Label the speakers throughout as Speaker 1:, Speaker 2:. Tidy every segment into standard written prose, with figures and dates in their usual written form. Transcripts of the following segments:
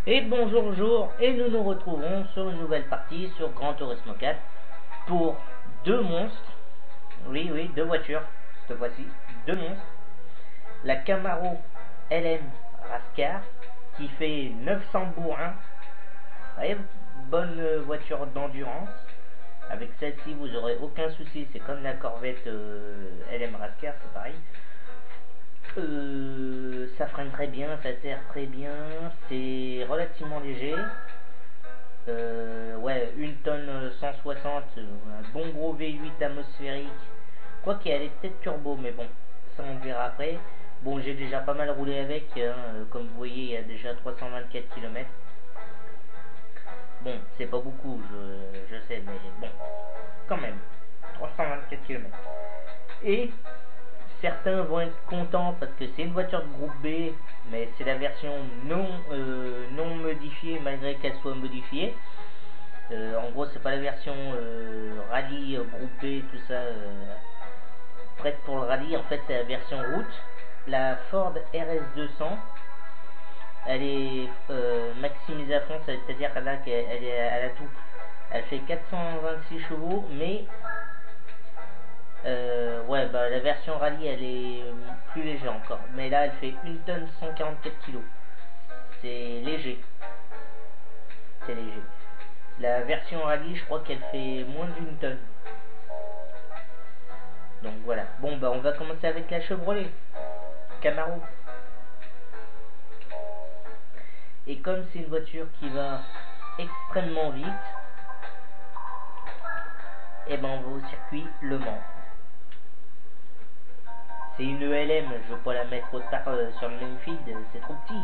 Speaker 1: Et bonjour, et nous nous retrouvons sur une nouvelle partie sur Gran Turismo 4 pour deux monstres. Oui, deux voitures, cette fois-ci, deux monstres. La Camaro LM Rascar qui fait 900 bourrins. Ouais, bonne voiture d'endurance. Avec celle-ci, vous aurez aucun souci. C'est comme la Corvette LM Rascar, c'est pareil. Ça freine très bien, ça sert très bien, c'est relativement léger. Ouais, 1 tonne 160, un bon gros V8 atmosphérique. Quoi qu'elle est peut-être turbo, mais bon, ça on verra après. Bon, j'ai déjà pas mal roulé avec, hein, comme vous voyez, il y a déjà 324 km. Bon, c'est pas beaucoup, je sais, mais bon, quand même, 324 km. Et certains vont être contents parce que c'est une voiture de groupe B, mais c'est la version non modifiée malgré qu'elle soit modifiée. En gros, c'est pas la version rallye groupe B, tout ça, prête pour le rallye. En fait, c'est la version route. La Ford RS200, elle est maximisée à fond, c'est-à-dire qu'elle a tout. Elle fait 426 chevaux, mais ouais, bah, la version rallye elle est plus légère encore. Mais là, elle fait 1 tonne 144 kg. C'est léger. C'est léger. La version rallye, je crois qu'elle fait moins d'une tonne. Donc voilà. Bon, bah, on va commencer avec la Chevrolet Camaro. Et comme c'est une voiture qui va extrêmement vite, et ben on va au circuit Le Mans. C'est une ELM, je veux pas la mettre autre part sur le même feed, c'est trop petit.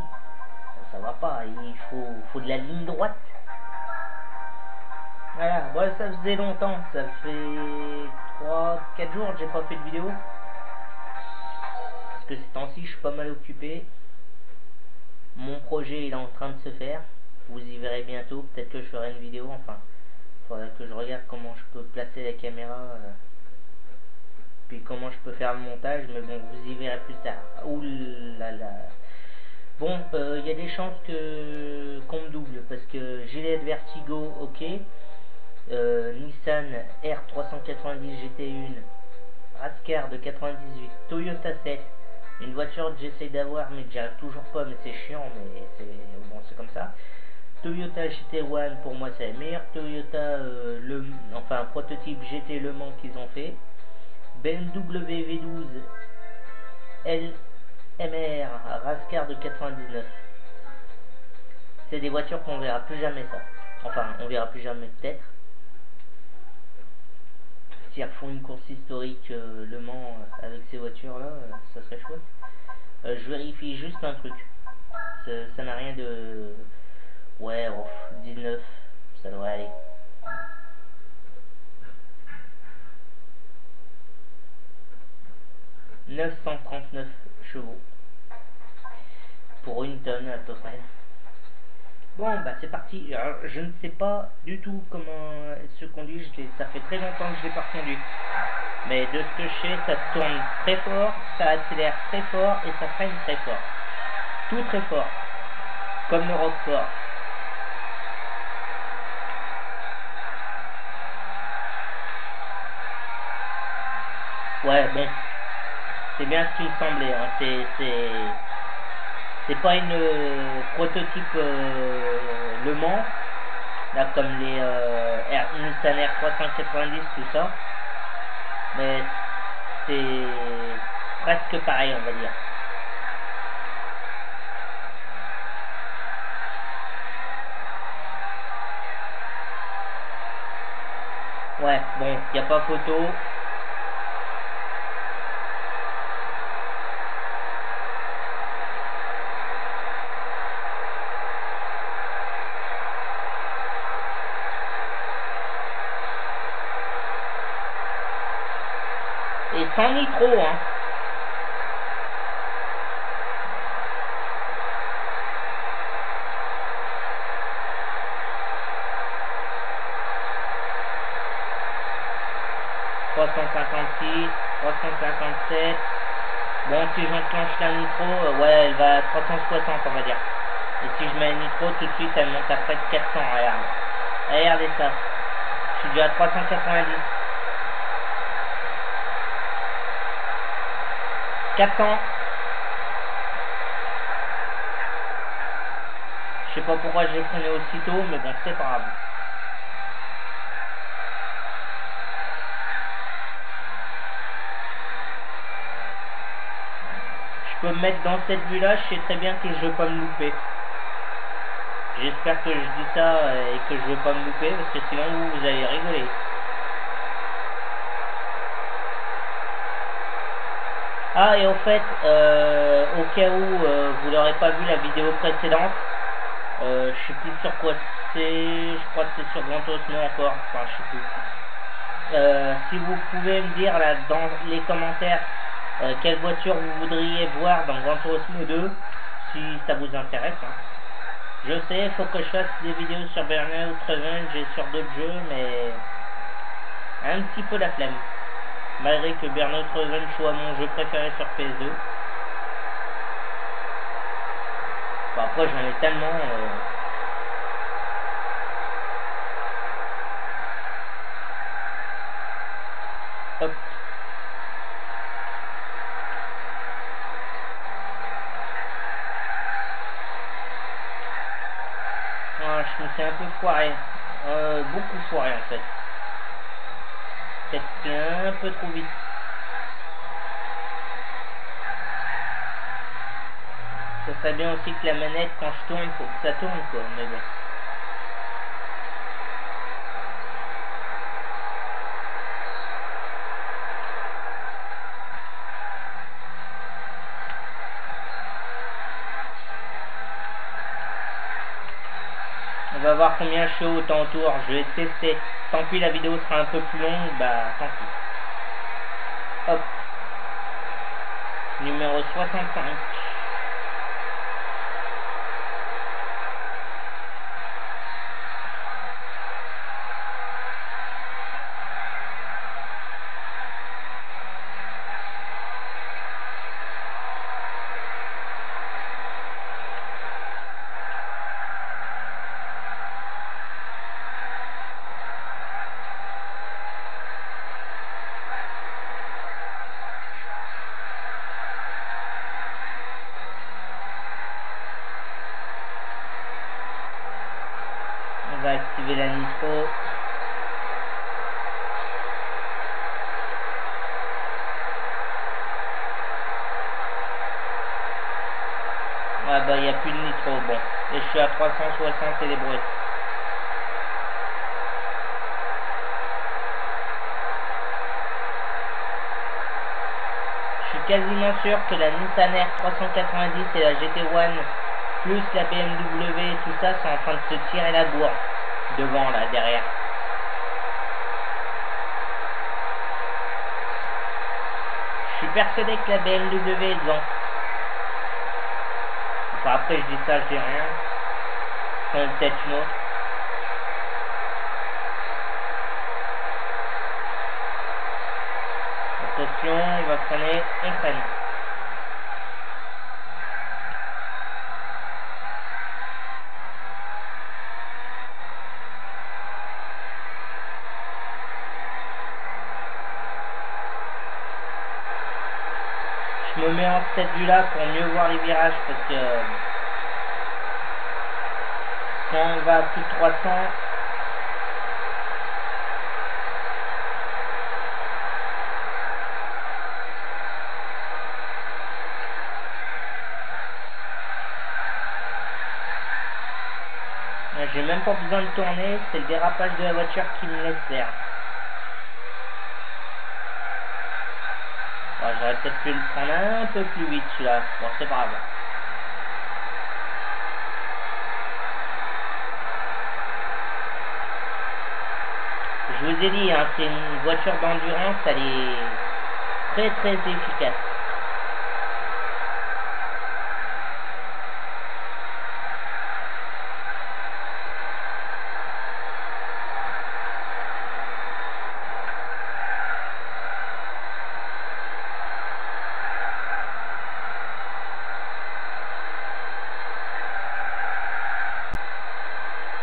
Speaker 1: Ça va pas, il faut de la ligne droite. Voilà, bon, ça faisait longtemps, ça fait 3-4 jours que j'ai pas fait de vidéo. Parce que ces temps-ci, je suis pas mal occupé. Mon projet, il est en train de se faire. Vous y verrez bientôt, peut-être que je ferai une vidéo, enfin. Faudrait que je regarde comment je peux placer la caméra. Puis comment je peux faire le montage, mais bon, vous y verrez plus tard. Ouh là là. Bon, il y a des chances qu'on me double, parce que Gillette Vertigo, ok. Nissan R390 GT1, Rascar de 98, Toyota 7, une voiture que j'essaie d'avoir mais que j'arrive toujours pas, mais c'est chiant, mais c'est comme ça. Toyota GT1, pour moi c'est la meilleure Toyota, enfin prototype GT Le Mans qu'ils ont fait. BMW V12 LMR Rascar de 99. C'est des voitures qu'on verra plus jamais, ça. Enfin, on verra plus jamais peut-être. Si elles font une course historique Le Mans avec ces voitures là, ça serait chouette. Je vérifie juste un truc. Ça n'a rien de... Ouais, 19, ça devrait aller. « 939 chevaux. Pour 1 tonne à peu près. Bon, bah c'est parti. Alors, je ne sais pas du tout comment elle se conduit. Ça fait très longtemps que je l'ai pas conduit. Mais de ce que je sais, ça tourne très fort, ça accélère très fort et ça freine très fort. Tout très fort. Comme le Roquefort. Ouais, bon. C'est bien ce qui me semblait. Hein. C'est pas une prototype Le Mans. Là, comme les Nissan R390, tout ça. Mais c'est presque pareil, on va dire. Ouais, bon, il n'y a pas photo. Et sans nitro, hein. « 356, 357. Bon, si j'enclenche la nitro, ouais, elle va à 360, on va dire. Et si je mets un nitro, tout de suite, elle monte à près de 400, regarde. Regardez ça. Je suis déjà à 390. 400. Je sais pas pourquoi j'ai freiné aussitôt, mais bon, c'est pas grave. Je peux me mettre dans cette vue-là, je sais très bien que je veux pas me louper. J'espère que je dis ça et que je veux pas me louper, parce que sinon vous allez rigoler. Ah, et au fait, au cas où vous n'aurez pas vu la vidéo précédente, je sais plus sur quoi c'est, je crois que c'est sur Gran Turismo encore, enfin je sais plus. Si vous pouvez me dire là dans les commentaires quelle voiture vous voudriez voir dans Gran Turismo 2, si ça vous intéresse. Hein. Je sais, il faut que je fasse des vidéos sur Burnout Revenge et sur d'autres jeux, mais un petit peu la flemme. Malgré que Burnout Revenge soit mon jeu préféré sur PS2. Enfin, après j'en ai tellement... Hop. Ah, je me suis un peu foiré. Beaucoup foiré en fait. Peut-être un peu trop vite. Ça serait bien aussi que la manette, quand je tourne, faut que ça tourne quoi, mais bon. On va voir combien je fais au temps tour, je vais tester. Tant pis, la vidéo sera un peu plus longue, bah tant pis. Hop. Numéro 65. On va activer la nitro. Ah bah il n'y a plus de nitro, bon. Et je suis à 360 et les brouettes. Je suis quasiment sûr que la Nissan R 390 et la GT1 plus la BMW et tout ça sont en train de se tirer la bourre. Devant là, derrière. Je suis persuadé que la BMW est devant. Enfin, après je dis ça, je dis rien. Enfin, peut-être une autre. Attention, on va freiner, on freine. Je me mets en cette vue là pour mieux voir les virages parce que quand on va à plus de 300, j'ai même pas besoin de tourner, c'est le dérapage de la voiture qui me laisse faire. Bon, j'aurais peut-être pu le prendre un peu plus vite celui-là. Bon, c'est pas grave. Je vous ai dit, hein, c'est une voiture d'endurance, elle est très très efficace.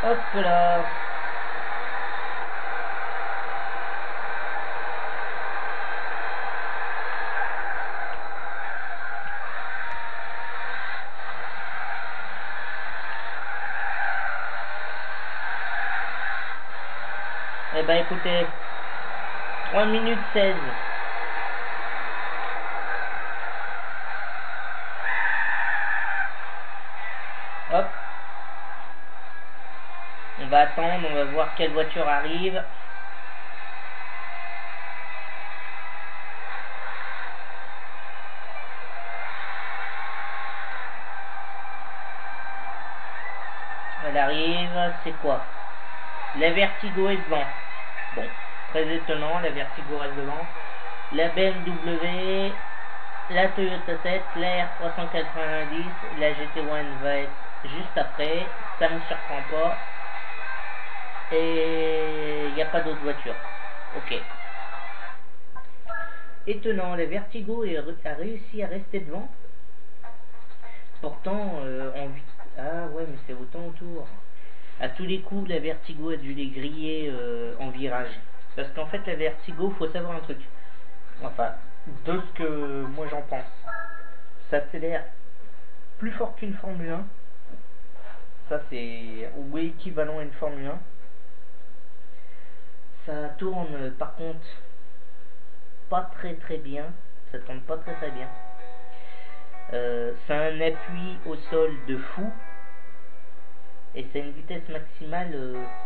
Speaker 1: Hop là. Eh ben écoutez, 3 minutes 16. Hop. On va attendre, on va voir quelle voiture arrive. Elle arrive, c'est quoi? La Vertigo est devant. Bon, très étonnant, la Vertigo reste devant. La BMW, la Toyota 7, la R390, la GT1 va être juste après. Ça me surprend pas. Et il n'y a pas d'autre voiture. Ok. Étonnant, la Vertigo a réussi à rester devant. Pourtant, ah ouais, mais c'est autant autour. À tous les coups, la Vertigo a dû les griller en virage. Parce qu'en fait, la Vertigo, faut savoir un truc. Enfin, de ce que moi j'en pense. Ça accélère plus fort qu'une Formule 1. Ça, c'est ou équivalent à une Formule 1. Ça tourne, par contre, pas très bien. Ça tourne pas très bien. Ça a un appui au sol de fou. Et c'est une vitesse maximale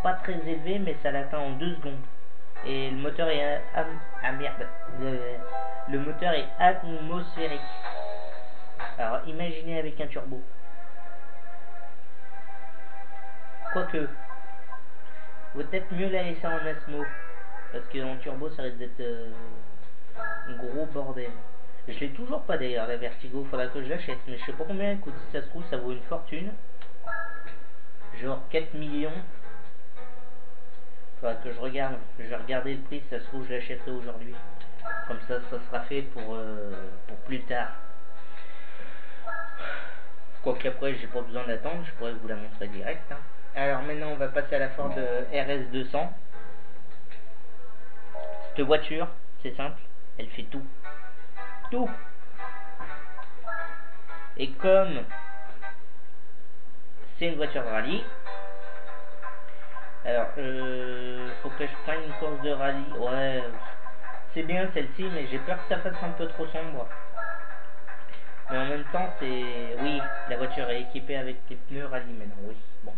Speaker 1: pas très élevée, mais ça l'atteint en 2 secondes. Et le moteur est merde. Le moteur est atmosphérique. Alors imaginez avec un turbo. Quoique, vaut peut-être mieux la laisser en asmo. Parce qu'en turbo ça risque d'être un gros bordel. Je l'ai toujours pas d'ailleurs, la Vertigo, faudra que je l'achète. Mais je sais pas combien elle coûte, si ça se trouve ça vaut une fortune. Genre 4 millions. Faudra que je regarde. Je vais regarder le prix, si ça se trouve je l'achèterai aujourd'hui. Comme ça, ça sera fait pour plus tard. Quoique après, j'ai pas besoin d'attendre, je pourrais vous la montrer direct. Hein. Alors maintenant, on va passer à la Ford RS200. Cette voiture, c'est simple, elle fait tout. Tout. Et comme c'est une voiture de rallye, alors, faut que je prenne une course de rallye. Ouais, c'est bien celle-ci, mais j'ai peur que ça fasse un peu trop sombre. Mais en même temps, c'est... Oui, la voiture est équipée avec des pneus rallye maintenant, oui. Bon.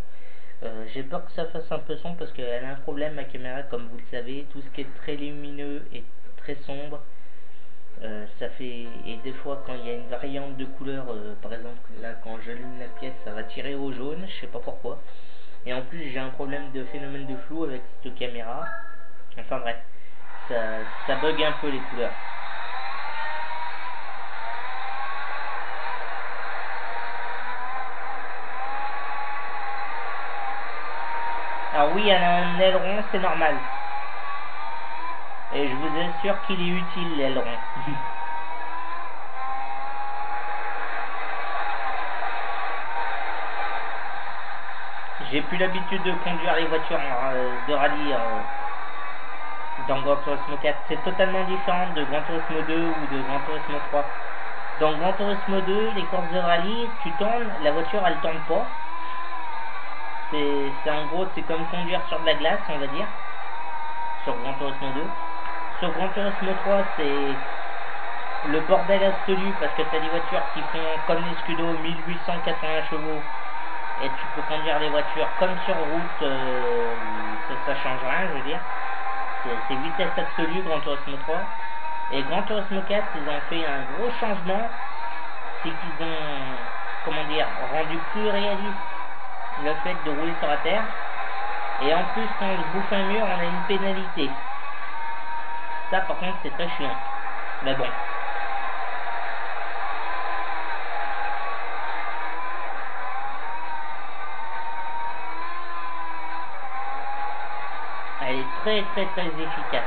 Speaker 1: J'ai peur que ça fasse un peu sombre parce qu'elle a un problème, ma caméra, comme vous le savez. Tout ce qui est très lumineux et très sombre, ça fait... Et des fois, quand il y a une variante de couleur, par exemple, là, quand j'allume la pièce, ça va tirer au jaune, je sais pas pourquoi. Et en plus, j'ai un problème de phénomène de flou avec cette caméra. Enfin bref, ça bug un peu les couleurs. Alors oui, elle a un aileron, c'est normal. Et je vous assure qu'il est utile, l'aileron. J'ai plus l'habitude de conduire les voitures de rallye dans Gran Turismo 4. C'est totalement différent de Gran Turismo 2 ou de Gran Turismo 3. Dans Gran Turismo 2, les courses de rallye, tu tournes, la voiture elle tourne pas. C'est en gros, c'est comme conduire sur de la glace, on va dire, sur Gran Turismo 2. Sur Gran Turismo 3, c'est le bordel absolu parce que tu as des voitures qui font comme les Scudo 1880 chevaux et tu peux conduire les voitures comme sur route, ça change rien, je veux dire. C'est vitesse absolue Gran Turismo 3. Et Gran Turismo 4, ils ont fait un gros changement, c'est qu'ils ont, comment dire, rendu plus réaliste le fait de rouler sur la terre. Et en plus, quand on se bouffe un mur, on a une pénalité. Ça, par contre, c'est très chiant. Mais bon. Elle est très efficace.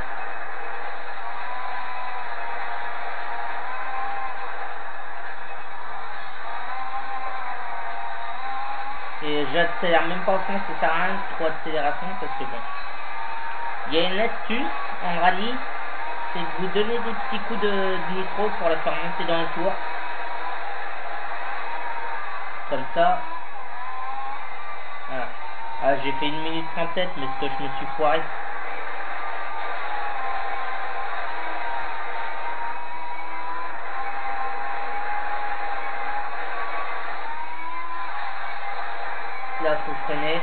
Speaker 1: Et accélère même pas au fond, ça sert à rien trop d'accélération parce que bon. Il y a une astuce en rallye, c'est de vous donner des petits coups de nitro pour la faire monter dans le tour. Comme ça. Voilà. Ah, j'ai fait 1 minute 37, mais ce que je me suis foiré. Là, faut freiner.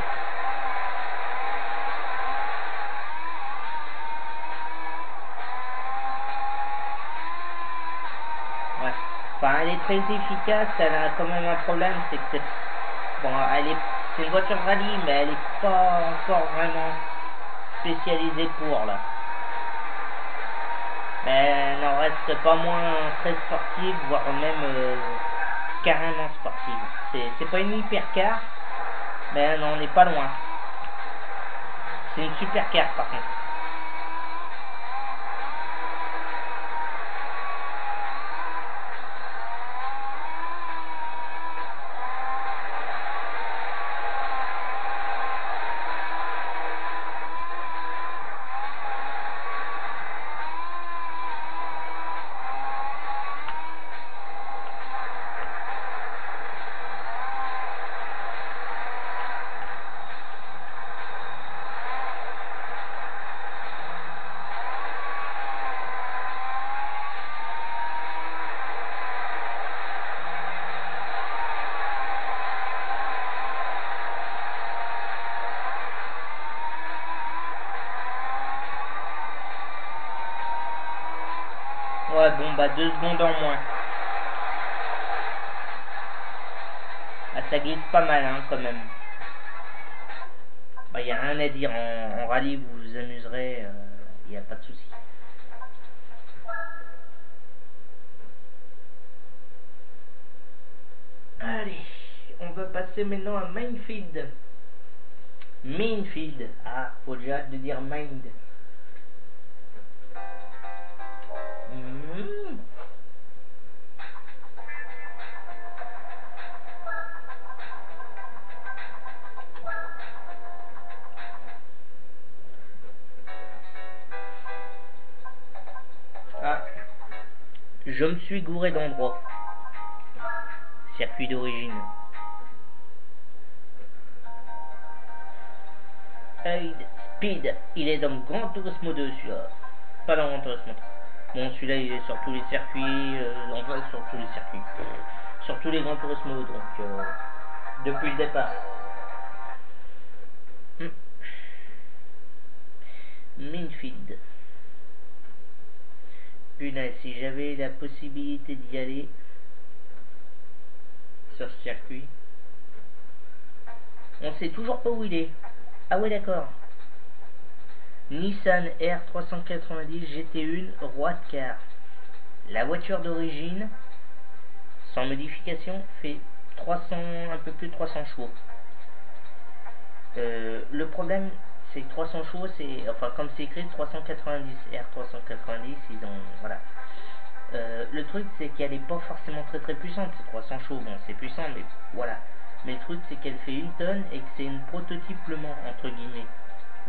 Speaker 1: Ouais. Enfin, elle est très efficace. Elle a quand même un problème, c'est que c'est bon, c'est une voiture rallye, mais elle est pas encore vraiment spécialisée pour là. Mais elle n'en reste pas moins très sportive, voire même carrément sportive. C'est pas une hypercar, mais elle n'en est pas loin. C'est une supercar par contre. Ouais, bon, bah 2 secondes en moins. Ah, ça glisse pas mal, hein, quand même. Bah, y a rien à dire. En rallye, vous vous amuserez. Y a pas de souci. Allez, on va passer maintenant à Minefield. Minefield. Ah, faut déjà hâte de dire Mind. Ah, je me suis gouré d'endroit. Circuit d'origine. Aid Speed, il est dans Gran Turismo 2 celui-là. Pas dans Gran Turismo 3. Bon, celui-là il est sur tous les circuits, enfin sur tous les circuits. Sur tous les Gran Turismo, donc depuis le départ. Minefield. Punaise, si j'avais la possibilité d'y aller sur ce circuit. On sait toujours pas où il est. Ah ouais, d'accord. Nissan R390 GT1 Roi de car. La voiture d'origine, sans modification, fait 300, un peu plus de 300 chevaux. Le problème, c'est que 300 chevaux, c'est, enfin comme c'est écrit 390, R390, ils ont, voilà. Le truc, c'est qu'elle est pas forcément très puissante, c'est 300 chevaux, bon c'est puissant, mais voilà. Mais le truc, c'est qu'elle fait 1 tonne et que c'est une prototype Le Mans, entre guillemets.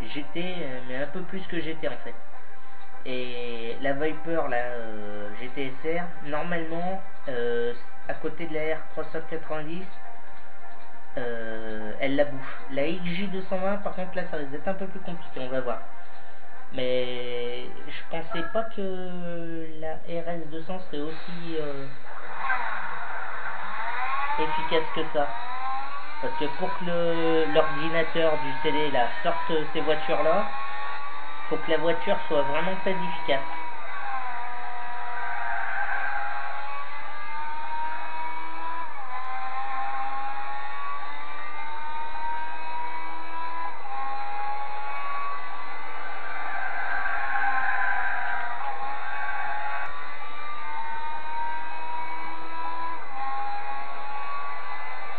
Speaker 1: GT, mais un peu plus que GT en fait. Et la Viper, la GTSR, normalement, à côté de la R390, elle la bouffe. La XJ220, par contre, là, ça risque d'être un peu plus compliqué, on va voir. Mais je pensais pas que la RS200 serait aussi efficace que ça. Parce que pour que l'ordinateur du CD là sorte ces voitures là, faut que la voiture soit vraiment très efficace.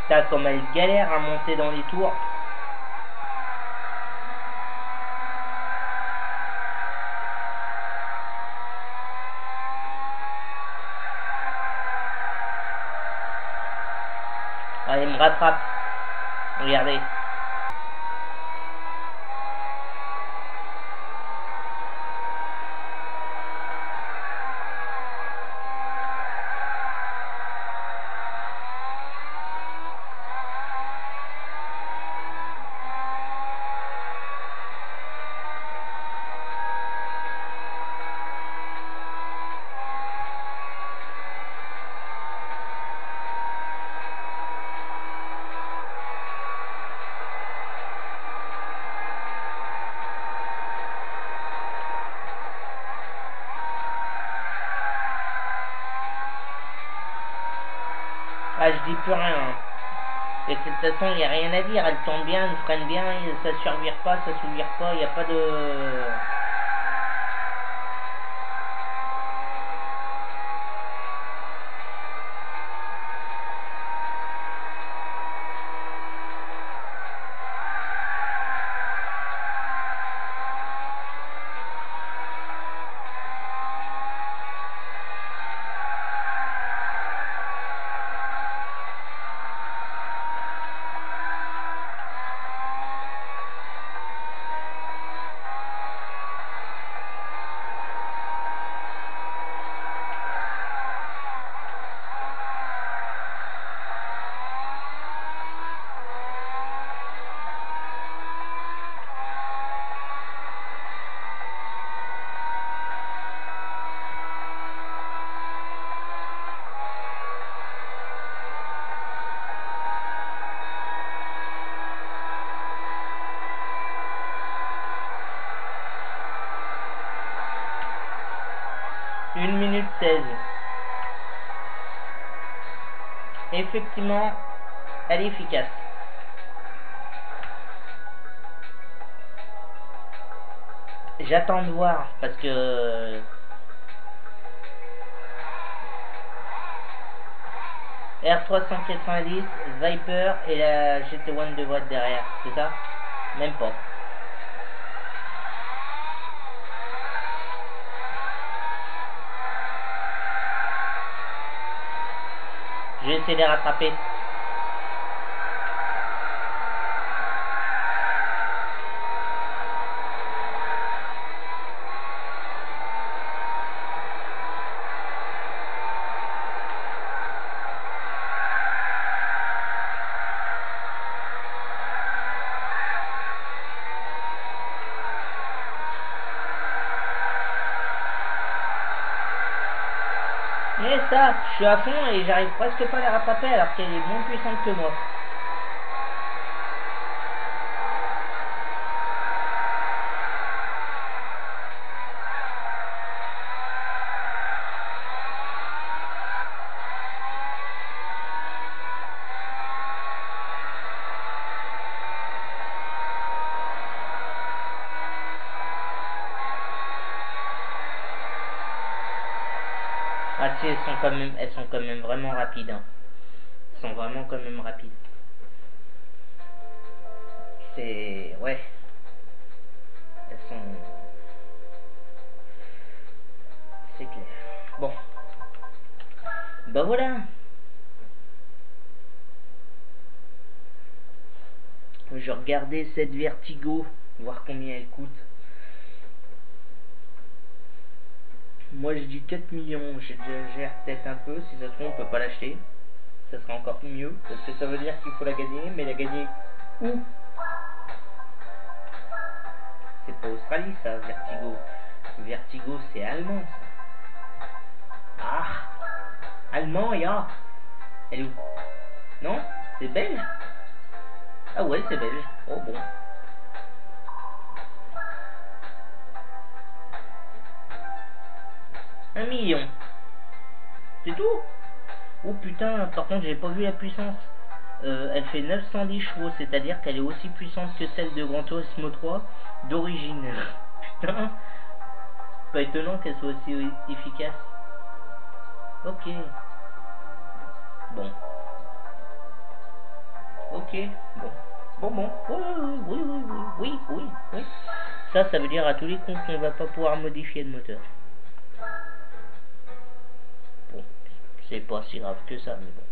Speaker 1: T'as comme elle galère à monter dans les tours. Ah, il me rattrape. Regardez. Ah, je dis plus rien. Hein. Et de toute façon, il n'y a rien à dire. Elle tourne bien, elle freine bien, ça ne survire pas, ça s'ouvre pas, il n'y a pas de... Une minute 16. Effectivement, elle est efficace. J'attends de voir parce que R390, Viper et la GT1 devrait être derrière, c'est ça? Même pas. Je vais essayer de les rattraper. Mais ça, je suis à fond et j'arrive presque pas à la rattraper alors qu'elle est moins puissante que moi. Ah si, elles sont quand même vraiment rapides. Hein. Elles sont vraiment quand même rapides. C'est... ouais. Elles sont... c'est clair. Bon. Bah voilà. Je regardais cette Vertigo, voir combien elle coûte. Moi je dis 4 millions, j'exagère peut-être un peu, si ça se trouve on peut pas l'acheter. Ça sera encore mieux, parce que ça veut dire qu'il faut la gagner, mais la gagner où? C'est pas Australie ça, Vertigo. Vertigo c'est allemand ça. Ah, allemand ya. Elle est où? Non? C'est belge? Ah ouais c'est belge. Oh bon. Un million. C'est tout? Oh putain, par contre j'ai pas vu la puissance. Elle fait 910 chevaux, c'est-à-dire qu'elle est aussi puissante que celle de Gran Turismo 3 d'origine. Putain, pas étonnant qu'elle soit aussi efficace. Ok. Bon. Ok, bon. Bon. Oui. Ça veut dire à tous les coups qu'on va pas pouvoir modifier le moteur. Bon, c'est pas si grave que ça, mais bon.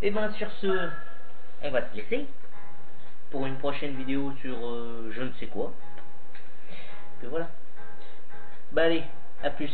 Speaker 1: Et ben sur ce, on va se laisser pour une prochaine vidéo sur je ne sais quoi. Que voilà. Bah allez, à plus.